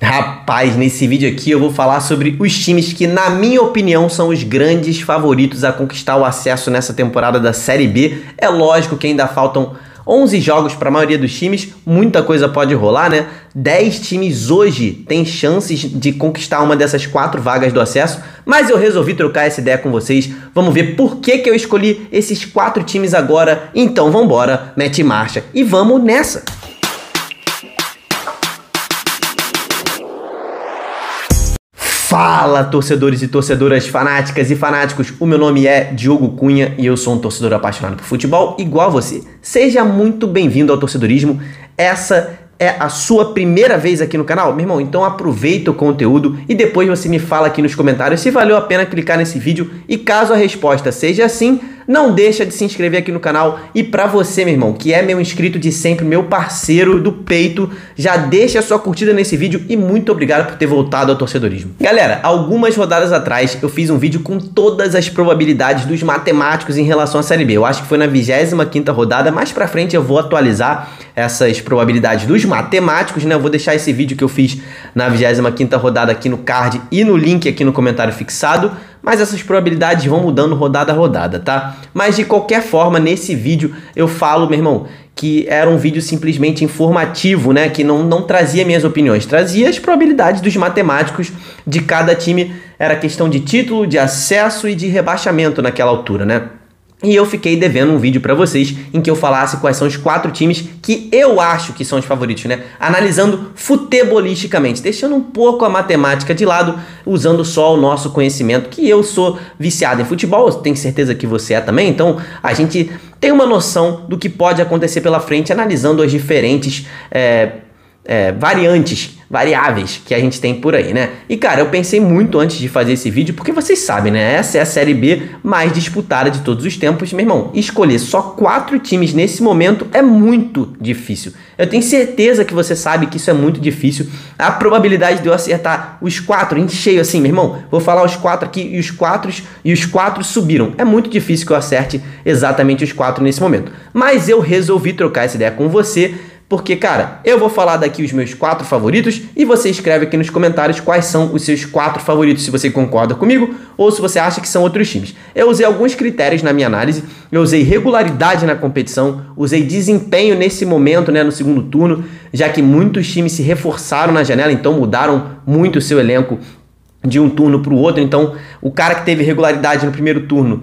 Rapaz, nesse vídeo aqui eu vou falar sobre os times que, na minha opinião, são os grandes favoritos a conquistar o acesso nessa temporada da Série B. É lógico que ainda faltam 11 jogos para a maioria dos times, muita coisa pode rolar, né? 10 times hoje têm chances de conquistar uma dessas 4 vagas do acesso, mas eu resolvi trocar essa ideia com vocês. Vamos ver por que eu escolhi esses 4 times agora. Então vambora, mete marcha e vamos nessa! Fala, torcedores e torcedoras fanáticas e fanáticos, o meu nome é Diogo Cunha e eu sou um torcedor apaixonado por futebol igual você. Seja muito bem-vindo ao Torcedorismo. Essa é a sua primeira vez aqui no canal? Meu irmão, então aproveita o conteúdo e depois você me fala aqui nos comentários se valeu a pena clicar nesse vídeo, e caso a resposta seja sim, não deixa de se inscrever aqui no canal. E pra você, meu irmão, que é meu inscrito de sempre, meu parceiro do peito, já deixa a sua curtida nesse vídeo e muito obrigado por ter voltado ao torcedorismo. Galera, algumas rodadas atrás eu fiz um vídeo com todas as probabilidades dos matemáticos em relação à Série B. Eu acho que foi na 25ª rodada, mais pra frente eu vou atualizar essas probabilidades dos matemáticos, né? Eu vou deixar esse vídeo que eu fiz na 25ª rodada aqui no card e no link aqui no comentário fixado. Mas essas probabilidades vão mudando rodada a rodada, tá? Mas de qualquer forma, nesse vídeo eu falo, meu irmão, que era um vídeo simplesmente informativo, né? Que não trazia minhas opiniões, trazia as probabilidades dos matemáticos de cada time. Era questão de título, de acesso e de rebaixamento naquela altura, né? E eu fiquei devendo um vídeo pra vocês em que eu falasse quais são os 4 times que eu acho que são os favoritos, né? Analisando futebolisticamente, deixando um pouco a matemática de lado, usando só o nosso conhecimento, que eu sou viciado em futebol, eu tenho certeza que você é também, então a gente tem uma noção do que pode acontecer pela frente, analisando as diferentes variáveis que a gente tem por aí, né? E cara, eu pensei muito antes de fazer esse vídeo, porque vocês sabem, né? Essa é a Série B mais disputada de todos os tempos. Meu irmão, escolher só 4 times nesse momento é muito difícil. Eu tenho certeza que você sabe que isso é muito difícil. A probabilidade de eu acertar os 4 em cheio assim, meu irmão, vou falar os 4 aqui e os 4 subiram. É muito difícil que eu acerte exatamente os 4 nesse momento. Mas eu resolvi trocar essa ideia com você, porque, cara, eu vou falar daqui os meus 4 favoritos e você escreve aqui nos comentários quais são os seus 4 favoritos, se você concorda comigo ou se você acha que são outros times. Eu usei alguns critérios na minha análise, eu usei regularidade na competição, usei desempenho nesse momento, né, no segundo turno, já que muitos times se reforçaram na janela, então mudaram muito o seu elenco de um turno para o outro. Então o cara que teve regularidade no primeiro turno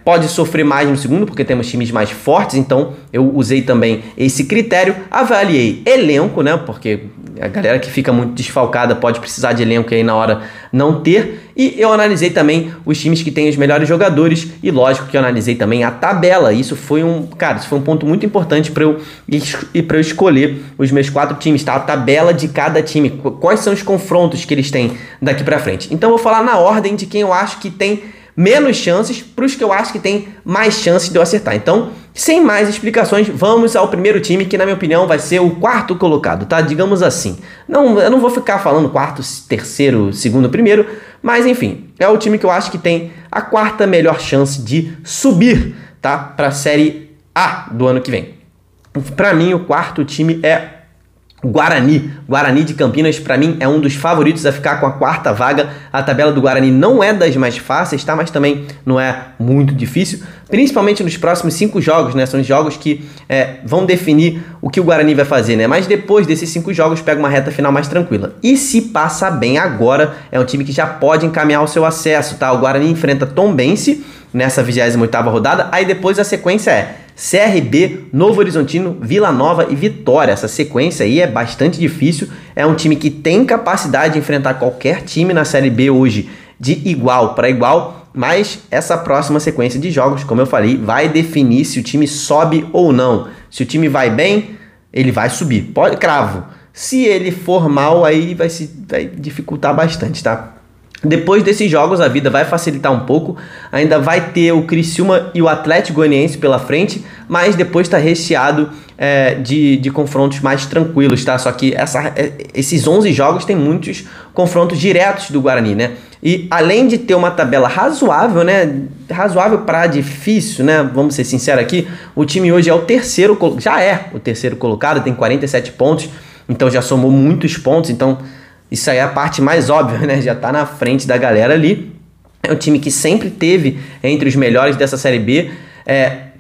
pode sofrer mais no segundo, porque temos times mais fortes. Então eu usei também esse critério, avaliei elenco, né, porque a galera que fica muito desfalcada pode precisar de elenco e aí na hora não ter. E eu analisei também os times que têm os melhores jogadores e lógico que eu analisei também a tabela. Isso foi um ponto muito importante para eu escolher os meus 4 times, tá? A tabela de cada time, quais são os confrontos que eles têm daqui para frente. Então eu vou falar na ordem de quem eu acho que tem menos chances para os que eu acho que tem mais chances de eu acertar. Então, sem mais explicações, vamos ao primeiro time, que na minha opinião vai ser o 4º colocado, tá? Digamos assim. Eu não vou ficar falando 4º, 3º, 2º, 1º, mas enfim, é o time que eu acho que tem a 4ª melhor chance de subir, tá? Para a Série A do ano que vem. Para mim, o 4º time é Guarani. Guarani de Campinas, para mim, é um dos favoritos a ficar com a 4ª vaga. A tabela do Guarani não é das mais fáceis, tá? Mas também não é muito difícil, principalmente nos próximos 5 jogos, né? São os jogos que vão definir o que o Guarani vai fazer, né? Mas depois desses 5 jogos, pega uma reta final mais tranquila. E se passar bem agora, é um time que já pode encaminhar o seu acesso, tá? O Guarani enfrenta Tombense nessa 28ª rodada, aí depois a sequência é CRB, Novo Horizontino, Vila Nova e Vitória. Essa sequência aí é bastante difícil. É um time que tem capacidade de enfrentar qualquer time na Série B hoje de igual para igual, mas essa próxima sequência de jogos, como eu falei, vai definir se o time sobe ou não. Se o time vai bem, ele vai subir. Pode, cravo. Se ele for mal, aí vai dificultar bastante, tá? Depois desses jogos a vida vai facilitar um pouco, ainda vai ter o Criciúma e o Atlético Goianiense pela frente, mas depois está recheado de confrontos mais tranquilos, tá? Só que esses 11 jogos tem muitos confrontos diretos do Guarani, né? E além de ter uma tabela razoável, né? Razoável para difícil, né? Vamos ser sinceros aqui, o time hoje é o terceiro, já é o terceiro colocado, tem 47 pontos, então já somou muitos pontos, então Isso aí é a parte mais óbvia, né? Já tá na frente da galera ali. É um time que sempre teve entre os melhores dessa Série B.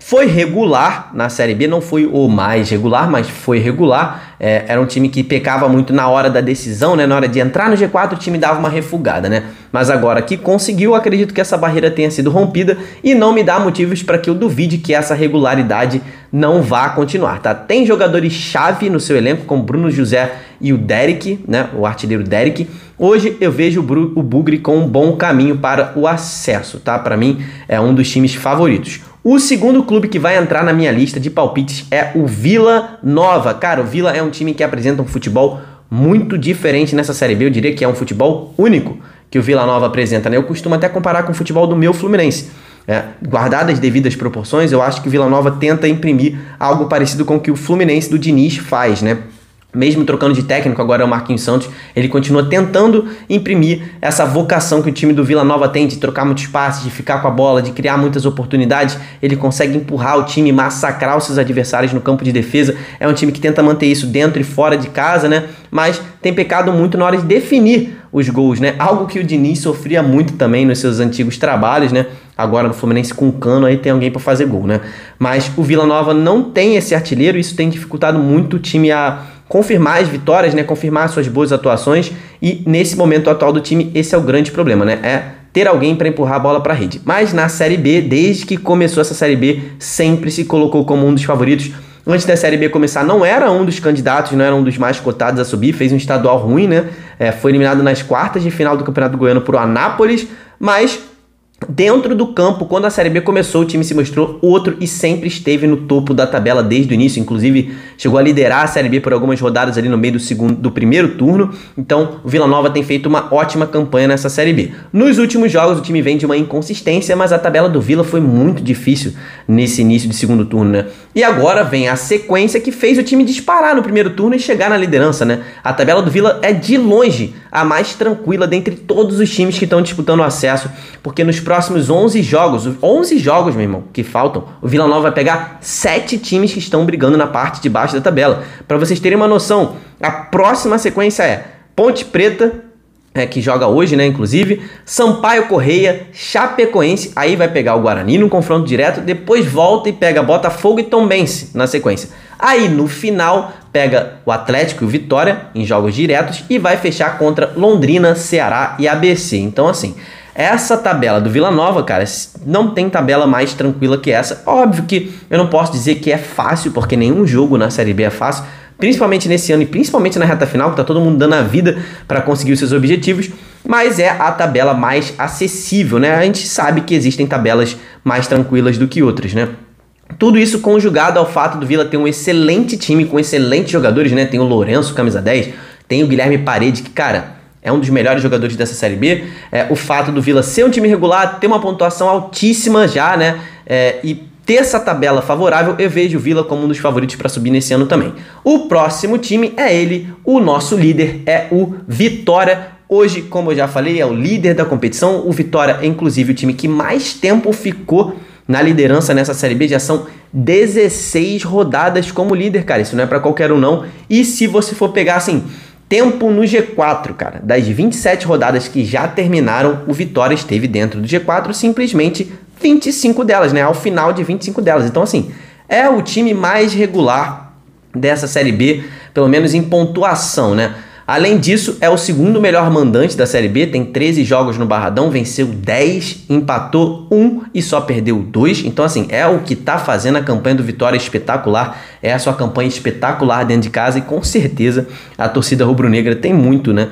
Foi regular na Série B, não foi o mais regular, mas foi regular. Era um time que pecava muito na hora da decisão, né? Na hora de entrar no G4, o time dava uma refugada, né? Mas agora que conseguiu, acredito que essa barreira tenha sido rompida e não me dá motivos para que eu duvide que essa regularidade não vá continuar, tá? Tem jogadores-chave no seu elenco, como Bruno José e o Derek, né? O artilheiro Derek. Hoje eu vejo o Bugre com um bom caminho para o acesso, tá? Para mim é um dos times favoritos. O segundo clube que vai entrar na minha lista de palpites é o Vila Nova. Cara, o Vila é um time que apresenta um futebol muito diferente nessa Série B. Eu diria que é um futebol único que o Vila Nova apresenta, né? Eu costumo até comparar com o futebol do meu Fluminense. Guardadas as devidas proporções, eu acho que o Vila Nova tenta imprimir algo parecido com o que o Fluminense do Diniz faz, né? Mesmo trocando de técnico, agora é o Marquinhos Santos, ele continua tentando imprimir essa vocação que o time do Vila Nova tem de trocar muitos passes, de ficar com a bola, de criar muitas oportunidades. Ele consegue empurrar o time, massacrar os seus adversários no campo de defesa. É um time que tenta manter isso dentro e fora de casa, né? Mas tem pecado muito na hora de definir os gols, né? Algo que o Diniz sofria muito também nos seus antigos trabalhos, né? Agora no Fluminense com o Cano aí tem alguém para fazer gol, né? Mas o Vila Nova não tem esse artilheiro, isso tem dificultado muito o time a confirmar as vitórias, né? Confirmar suas boas atuações, e nesse momento atual do time esse é o grande problema, né? É ter alguém para empurrar a bola para a rede. Mas na Série B, desde que começou essa Série B, sempre se colocou como um dos favoritos. Antes da Série B começar, não era um dos candidatos, não era um dos mais cotados a subir, fez um estadual ruim, né? Foi eliminado nas quartas de final do Campeonato Goiano por Anápolis, mas dentro do campo, quando a Série B começou, o time se mostrou outro e sempre esteve no topo da tabela desde o início. Inclusive, chegou a liderar a Série B por algumas rodadas ali no meio do primeiro turno. Então, o Vila Nova tem feito uma ótima campanha nessa Série B. Nos últimos jogos, o time vem de uma inconsistência, mas a tabela do Vila foi muito difícil nesse início de segundo turno, né? E agora vem a sequência que fez o time disparar no primeiro turno e chegar na liderança, né? A tabela do Vila é de longe a mais tranquila dentre todos os times que estão disputando o acesso, porque nos próximos 11 jogos, meu irmão, que faltam, o Vila Nova vai pegar 7 times que estão brigando na parte de baixo da tabela. Para vocês terem uma noção, a próxima sequência é Ponte Preta, que joga hoje, né, inclusive, Sampaio Correia, Chapecoense, aí vai pegar o Guarani no confronto direto, depois volta e pega Botafogo e Tombense na sequência. Aí no final pega o Atlético e o Vitória em jogos diretos e vai fechar contra Londrina, Ceará e ABC. Então assim, essa tabela do Vila Nova, cara, não tem tabela mais tranquila que essa. Óbvio que eu não posso dizer que é fácil, porque nenhum jogo na Série B é fácil, principalmente nesse ano e principalmente na reta final, que tá todo mundo dando a vida para conseguir os seus objetivos, mas é a tabela mais acessível, né? A gente sabe que existem tabelas mais tranquilas do que outras, né? Tudo isso conjugado ao fato do Vila ter um excelente time com excelentes jogadores, né? Tem o Lourenço, camisa 10, tem o Guilherme Parede, que, cara, é um dos melhores jogadores dessa Série B. O fato do Vila ser um time regular, ter uma pontuação altíssima já, né? E ter essa tabela favorável, eu vejo o Vila como um dos favoritos para subir nesse ano também. O próximo time é ele, o nosso líder, é o Vitória. Hoje, como eu já falei, é o líder da competição. O Vitória é, inclusive, o time que mais tempo ficou na liderança nessa Série B. Já são 16 rodadas como líder, cara. Isso não é para qualquer um, não. E se você for pegar, assim, tempo no G4, cara, das 27 rodadas que já terminaram, o Vitória esteve dentro do G4 simplesmente 25 delas, né? Ao final de 25 delas. Então, assim, é o time mais regular dessa Série B, pelo menos em pontuação, né? Além disso, é o segundo melhor mandante da Série B, tem 13 jogos no Barradão, venceu 10, empatou 1 e só perdeu 2. Então, assim, é o que tá fazendo a campanha do Vitória espetacular, é a sua campanha espetacular dentro de casa, e com certeza a torcida rubro-negra tem muito, né,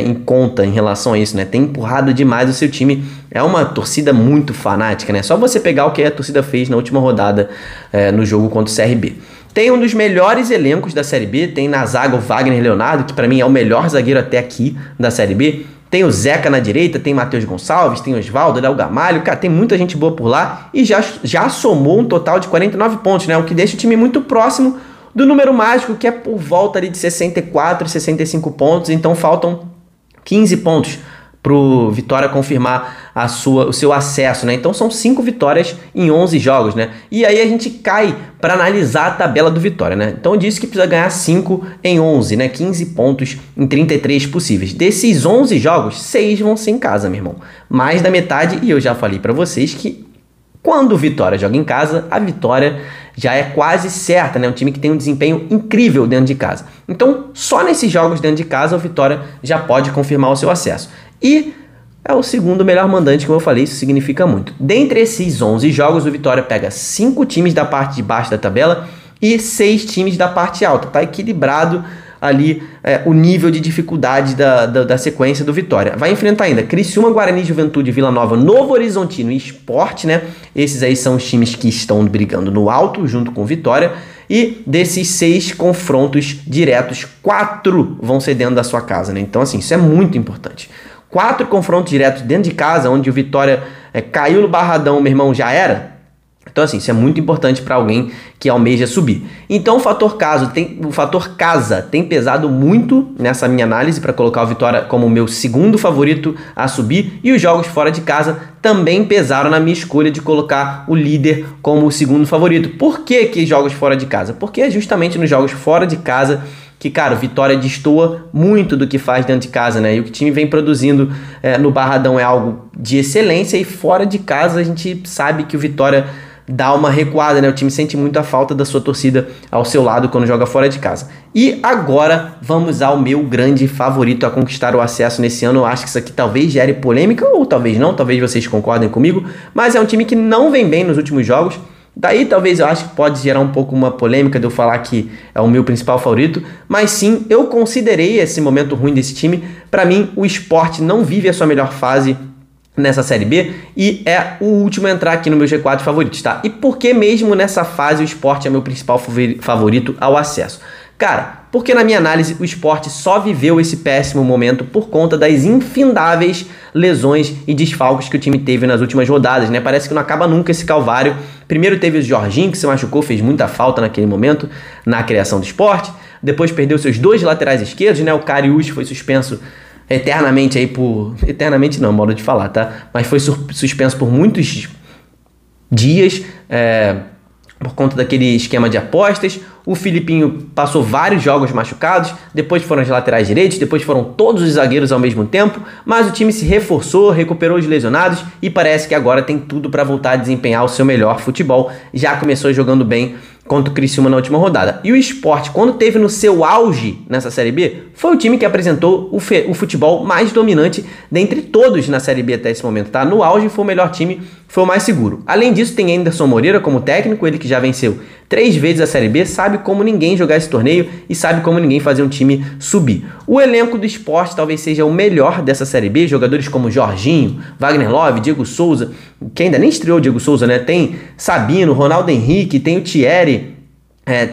em conta em relação a isso, né? Tem empurrado demais o seu time, é uma torcida muito fanática, né? Só você pegar o que a torcida fez na última rodada no jogo contra o CRB. Tem um dos melhores elencos da Série B, tem na zaga o Wagner Leonardo, que para mim é o melhor zagueiro até aqui da Série B. Tem o Zeca na direita, tem Matheus Gonçalves, tem o Osvaldo, Léo Gamalho, cara, tem muita gente boa por lá e já somou um total de 49 pontos, né? O que deixa o time muito próximo do número mágico, que é por volta ali de 64, 65 pontos, então faltam 15 pontos pro Vitória confirmar o seu acesso, né? Então são 5 vitórias em 11 jogos, né? E aí a gente cai para analisar a tabela do Vitória, né? Então eu disse que precisa ganhar 5 em 11, né? 15 pontos em 33 possíveis. Desses 11 jogos, 6 vão ser em casa, meu irmão. Mais da metade, e eu já falei para vocês que quando o Vitória joga em casa, a vitória já é quase certa, né? Um time que tem um desempenho incrível dentro de casa. Então, só nesses jogos dentro de casa, o Vitória já pode confirmar o seu acesso. E é o segundo melhor mandante, como eu falei, isso significa muito. Dentre esses 11 jogos, o Vitória pega 5 times da parte de baixo da tabela e 6 times da parte alta. Tá equilibrado ali o nível de dificuldade da sequência do Vitória. Vai enfrentar ainda Criciúma, Guarani, Juventude, Vila Nova, Novo Horizontino e Sport, né? Esses aí são os times que estão brigando no alto, junto com o Vitória. E desses 6 confrontos diretos, 4 vão ser dentro da sua casa, né? Então, assim, isso é muito importante. 4 confrontos diretos dentro de casa, onde o Vitória caiu no Barradão, meu irmão, já era. Então, assim, isso é muito importante para alguém que almeja subir. Então, o fator casa tem pesado muito nessa minha análise para colocar o Vitória como o meu segundo favorito a subir. E os jogos fora de casa também pesaram na minha escolha de colocar o líder como o segundo favorito. Por que jogos fora de casa? Porque é justamente nos jogos fora de casa que, cara, o Vitória destoa muito do que faz dentro de casa, né? E o que o time vem produzindo no Barradão é algo de excelência, e fora de casa a gente sabe que o Vitória dá uma recuada, né? O time sente muito a falta da sua torcida ao seu lado quando joga fora de casa. E agora vamos ao meu grande favorito a conquistar o acesso nesse ano. Eu acho que isso aqui talvez gere polêmica, ou talvez não, talvez vocês concordem comigo, mas é um time que não vem bem nos últimos jogos. Daí talvez eu acho que pode gerar um pouco uma polêmica de eu falar que é o meu principal favorito, mas sim, eu considerei esse momento ruim desse time. Para mim, o Sport não vive a sua melhor fase nessa Série B e é o último a entrar aqui no meu G4 favoritos, tá? E por que mesmo nessa fase o Sport é meu principal favorito ao acesso? Cara, porque na minha análise o Sport só viveu esse péssimo momento por conta das infindáveis lesões e desfalques que o time teve nas últimas rodadas, né? Parece que não acaba nunca esse calvário. Primeiro teve o Jorginho, que se machucou, fez muita falta naquele momento na criação do Sport. Depois perdeu seus 2 laterais esquerdos, né? O Cariús foi suspenso eternamente aí por... Eternamente não, modo de falar, tá? Mas foi suspenso por muitos dias, por conta daquele esquema de apostas. O Filipinho passou vários jogos machucados, depois foram os laterais direitos, depois foram todos os zagueiros ao mesmo tempo, mas o time se reforçou, recuperou os lesionados e parece que agora tem tudo para voltar a desempenhar o seu melhor futebol. Já começou jogando bem contra o Criciúma na última rodada. E o Sport, quando teve no seu auge nessa Série B, foi o time que apresentou o futebol mais dominante dentre todos na Série B até esse momento, tá? No auge foi o melhor time, foi o mais seguro. Além disso, tem Anderson Moreira como técnico, ele que já venceu 3 vezes a Série B, sabe como ninguém jogar esse torneio e sabe como ninguém fazer um time subir. O elenco do Sport talvez seja o melhor dessa Série B, jogadores como Jorginho, Wagner Love, Diego Souza, que ainda nem estreou o Diego Souza, né? Tem Sabino, Ronaldo Henrique, tem o Thierry,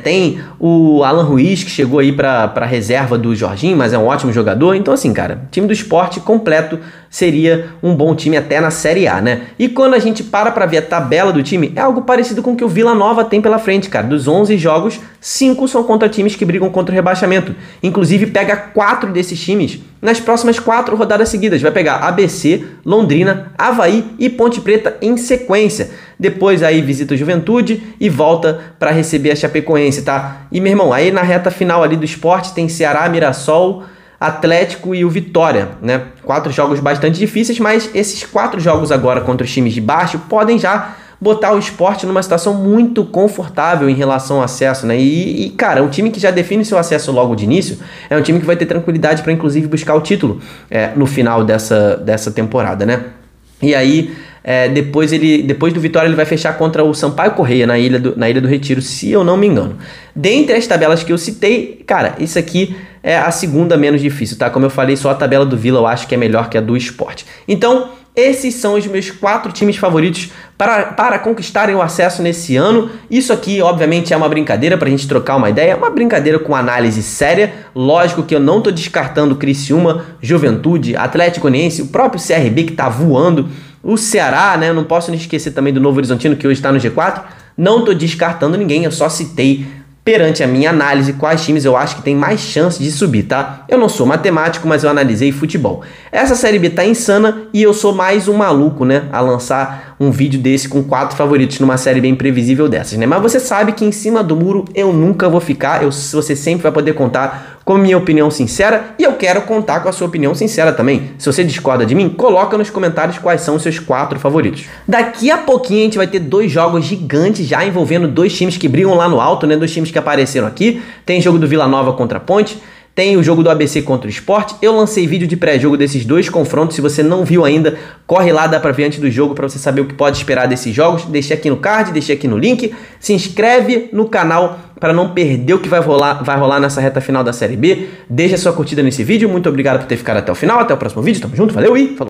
tem o Alan Ruiz, que chegou aí para reserva do Jorginho, mas é um ótimo jogador. Então, assim, cara, time do Sport completo seria um bom time até na Série A, né? E quando a gente para ver a tabela do time, é algo parecido com o que o Vila Nova tem pela frente, cara. Dos 11 jogos, 5 são contra times que brigam contra o rebaixamento. Inclusive, pega 4 desses times nas próximas 4 rodadas seguidas. Vai pegar ABC, Londrina, Avaí e Ponte Preta em sequência. Depois aí visita o Juventude e volta para receber a Chapecoense, tá? E, meu irmão, aí na reta final ali do Sport tem Ceará, Mirassol, Atlético e o Vitória, né? 4 jogos bastante difíceis, mas esses 4 jogos agora contra os times de baixo podem já botar o Sport numa situação muito confortável em relação ao acesso, né? E cara, um time que já define seu acesso logo de início é um time que vai ter tranquilidade para inclusive buscar o título no final dessa temporada, né? E aí, depois do Vitória, ele vai fechar contra o Sampaio Corrêa na Ilha do Retiro, se eu não me engano. Dentre as tabelas que eu citei, cara, isso aqui é a segunda menos difícil, tá? Como eu falei, só a tabela do Vila eu acho que é melhor que a do Sport. Então, esses são os meus 4 times favoritos para conquistarem o acesso nesse ano. Isso aqui, obviamente, é uma brincadeira para a gente trocar uma ideia, uma brincadeira com análise séria. Lógico que eu não estou descartando Criciúma, Juventude, Atlético Goianiense, o próprio CRB que está voando, o Ceará, né? Eu não posso me esquecer também do Novo Horizontino, que hoje está no G4. Não estou descartando ninguém, eu só citei perante a minha análise, quais times eu acho que tem mais chance de subir, tá? Eu não sou matemático, mas eu analisei futebol. Essa Série B tá insana e eu sou mais um maluco, né? A lançar um vídeo desse com 4 favoritos numa série bem previsível dessas, né? Mas você sabe que em cima do muro eu nunca vou ficar, você sempre vai poder contar com a minha opinião sincera e eu quero contar com a sua opinião sincera também. Se você discorda de mim, coloca nos comentários quais são os seus 4 favoritos. Daqui a pouquinho a gente vai ter 2 jogos gigantes já envolvendo 2 times que brigam lá no alto, né? 2 times que apareceram aqui. Tem jogo do Vila Nova contra a Ponte, tem o jogo do ABC contra o Sport. Eu lancei vídeo de pré-jogo desses 2 confrontos. Se você não viu ainda, corre lá, dá pra ver antes do jogo pra você saber o que pode esperar desses jogos. Deixei aqui no card, deixei aqui no link. Se inscreve no canal para não perder o que vai rolar nessa reta final da Série B. Deixa sua curtida nesse vídeo. Muito obrigado por ter ficado até o final. Até o próximo vídeo. Tamo junto, valeu e falou!